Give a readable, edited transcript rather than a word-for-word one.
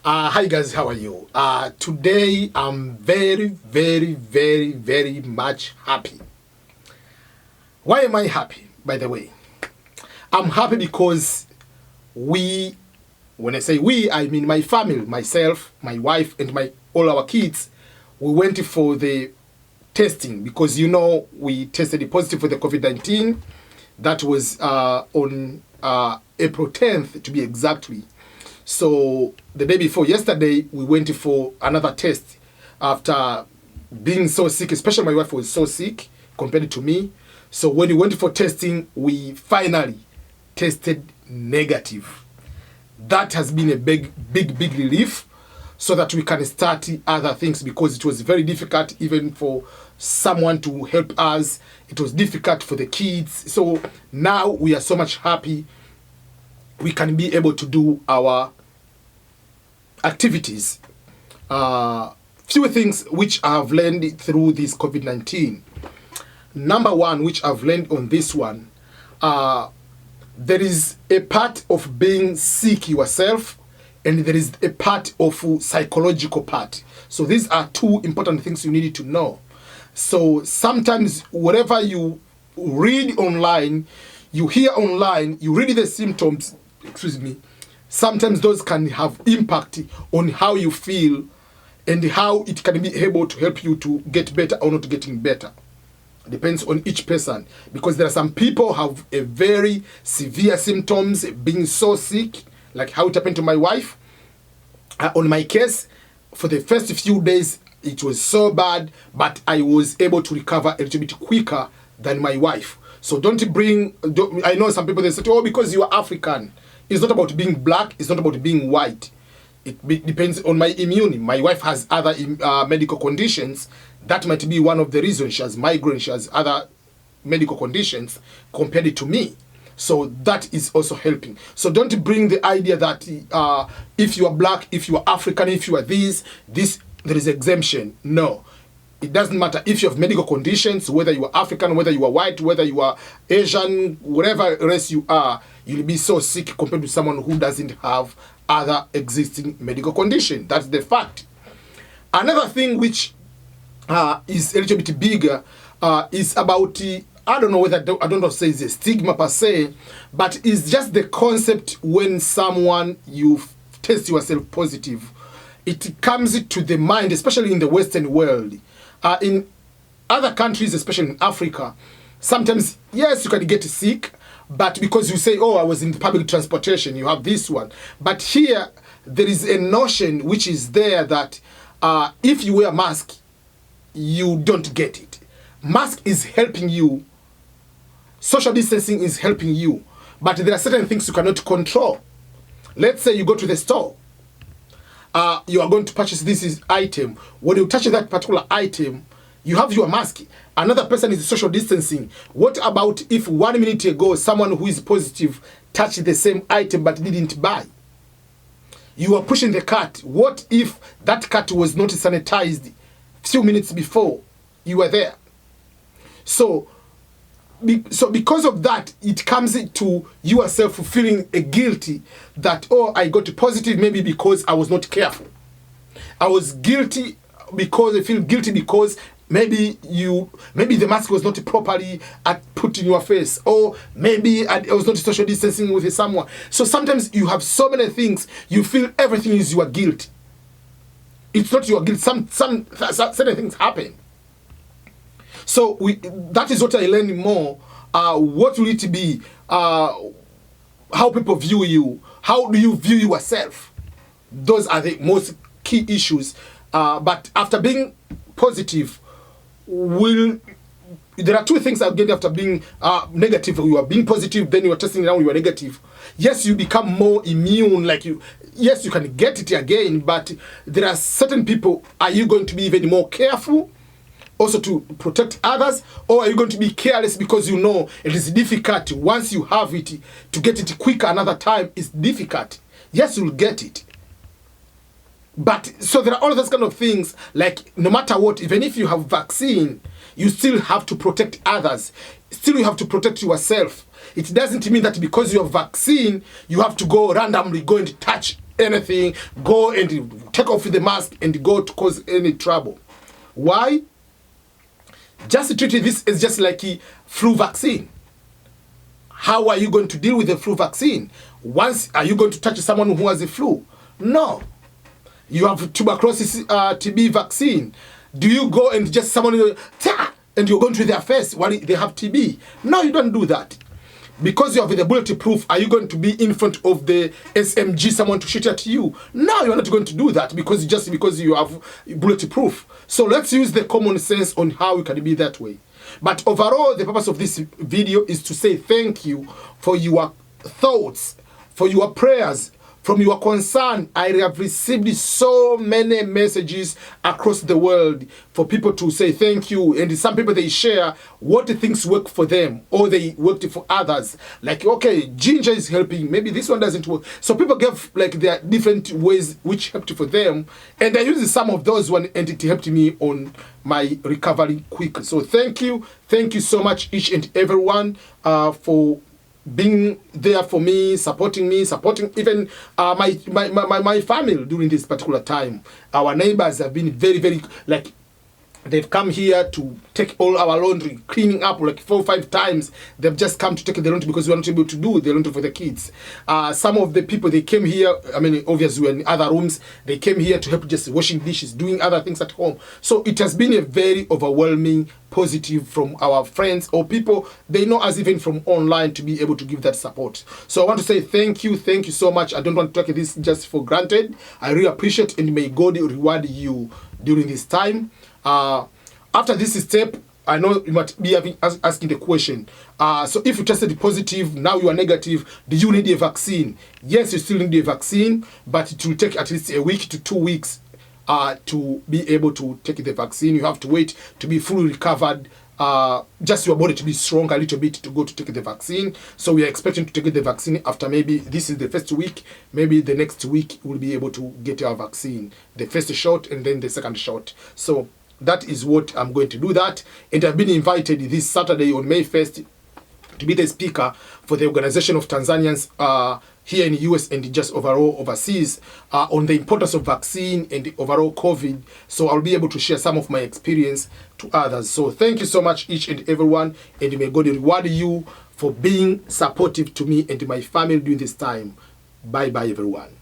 Hi guys, how are you? Today I'm very much happy. Why am I happy, by the way? I'm happy because when I say we, I mean my family, myself, my wife, and all our kids, we went for the testing because we tested positive for the COVID-19. That was on April 10th to be exactly. So the day before yesterday, we went for another test after being so sick, especially my wife was so sick compared to me. So when we went for testing, we finally tested negative. That has been a big relief so that we can start other things, because it was very difficult even for someone to help us. It was difficult for the kids. So now we are so much happy we can be able to do our activities. Few things which I've learned through this COVID-19. Number one, which I've learned on this one, there is a part of being sick yourself, and there is a part of psychological part. So these are two important things you need to know. So sometimes whatever you read online, you hear online, you read the symptoms, sometimes those can have impact on how you feel and how it can be able to help you to get better or not getting better. It depends on each person, because there are some people have a very severe symptoms, being so sick, like how it happened to my wife. On my case, for the first few days, it was so bad, but I was able to recover a little bit quicker than my wife. So I know some people, they say, oh, because you are African. It's not about being black. It's not about being white. It depends on my immune. My wife has other medical conditions. That might be one of the reasons. She has migraine. She has other medical conditions compared to me. So that is also helping. So don't bring the idea that if you are black, if you are African, if you are this, there is exemption. No. It doesn't matter if you have medical conditions, whether you are African, whether you are white, whether you are Asian, whatever race you are, you'll be so sick compared to someone who doesn't have other existing medical condition. That's the fact. Another thing which is a little bit bigger is about, I don't know whether, I don't know say it's a stigma per se, but it's just the concept when you test yourself positive. It comes to the mind, especially in the Western world. In other countries, especially in Africa, sometimes, yes, you can get sick, but because you say, oh, I was in public transportation, you have this one. But here, there is a notion which is there that if you wear a mask, you don't get it. Mask is helping you. Social distancing is helping you. But there are certain things you cannot control. Let's say you go to the store. You are going to purchase this item. When you touch that particular item, you have your mask. Another person is social distancing. What about if 1 minute ago someone who is positive touched the same item but didn't buy? You are pushing the cart. What if that cart was not sanitized few minutes before you were there? So because of that, it comes to yourself feeling the that, oh, I got positive maybe because I was not careful. I was guilty because I feel guilty because maybe the mask was not properly put in your face, or maybe I was not social distancing with someone. So sometimes you have so many things, you feel everything is your guilt. It's not your guilt. Some certain things happen. So that is what I learned more. What will it be? How people view you. How do you view yourself? Those are the most key issues. But after being positive, there are two things again after being negative. You are being positive, then you are testing now you are negative. Yes, you become more immune. Yes, you can get it again, but there are certain people. Are you going to be even more careful? Also to protect others, or are you going to be careless because you know it is difficult once you have it to get it quicker another time is difficult? Yes, you'll get it. But so there are all those kind of things, like no matter what, even if you have vaccine, you still have to protect others. Still you have to protect yourself. It doesn't mean that because you have vaccine, you have to go randomly go and touch anything, go and take off the mask and go to cause any trouble. Why? Just treat this as just like a flu vaccine. How are you going to deal with the flu vaccine? Once, are you going to touch someone who has the flu? No. You have tuberculosis TB vaccine. Do you go and just someone and you're going to their face while they have TB? No, you don't do that. Because you have the bulletproof, are you going to be in front of the SMG, someone to shoot at you? No, you're not going to do that because you have bulletproof. So let's use the common sense on how we can be that way. But overall, the purpose of this video is to say thank you for your thoughts, for your prayers, from your concern. I have received so many messages across the world for people to say thank you. And some people, they share what things work for them or they worked for others. Like, okay, ginger is helping. Maybe this one doesn't work. So people give like their different ways which helped for them. And I used some of those one and it helped me on my recovery quick. So thank you. Thank you so much, each and everyone, for being there for me, supporting even my family during this particular time. Our neighbors have been very, very, like, they've come here to take all our laundry, cleaning up like 4 or 5 times. They've just come to take the laundry because we are not able to do the laundry for the kids. Some of the people, they came here, I mean, obviously we were in other rooms. They came here to help just washing dishes, doing other things at home. So it has been a very overwhelming positive from our friends or people they know us even from online to be able to give that support. So I want to say thank you so much. I don't want to take this just for granted. I really appreciate, and may God reward you during this time. After this step, I know you might be asking the question, so if you tested positive, now you are negative, do you need a vaccine? Yes, you still need a vaccine, but it will take at least a week to 2 weeks to be able to take the vaccine. You have to wait to be fully recovered, just your body to be strong a little bit to go to take the vaccine. So we are expecting to take the vaccine after maybe this is the first week, maybe the next week we'll be able to get our vaccine, the first shot and then the second shot. So that is what I'm going to do that. And I've been invited this Saturday on May 1st to be the speaker for the Organization of Tanzanians here in the US and just overall overseas on the importance of vaccine and the overall COVID. So I'll be able to share some of my experience to others. So thank you so much, each and everyone, and may God reward you for being supportive to me and my family during this time. Bye bye, everyone.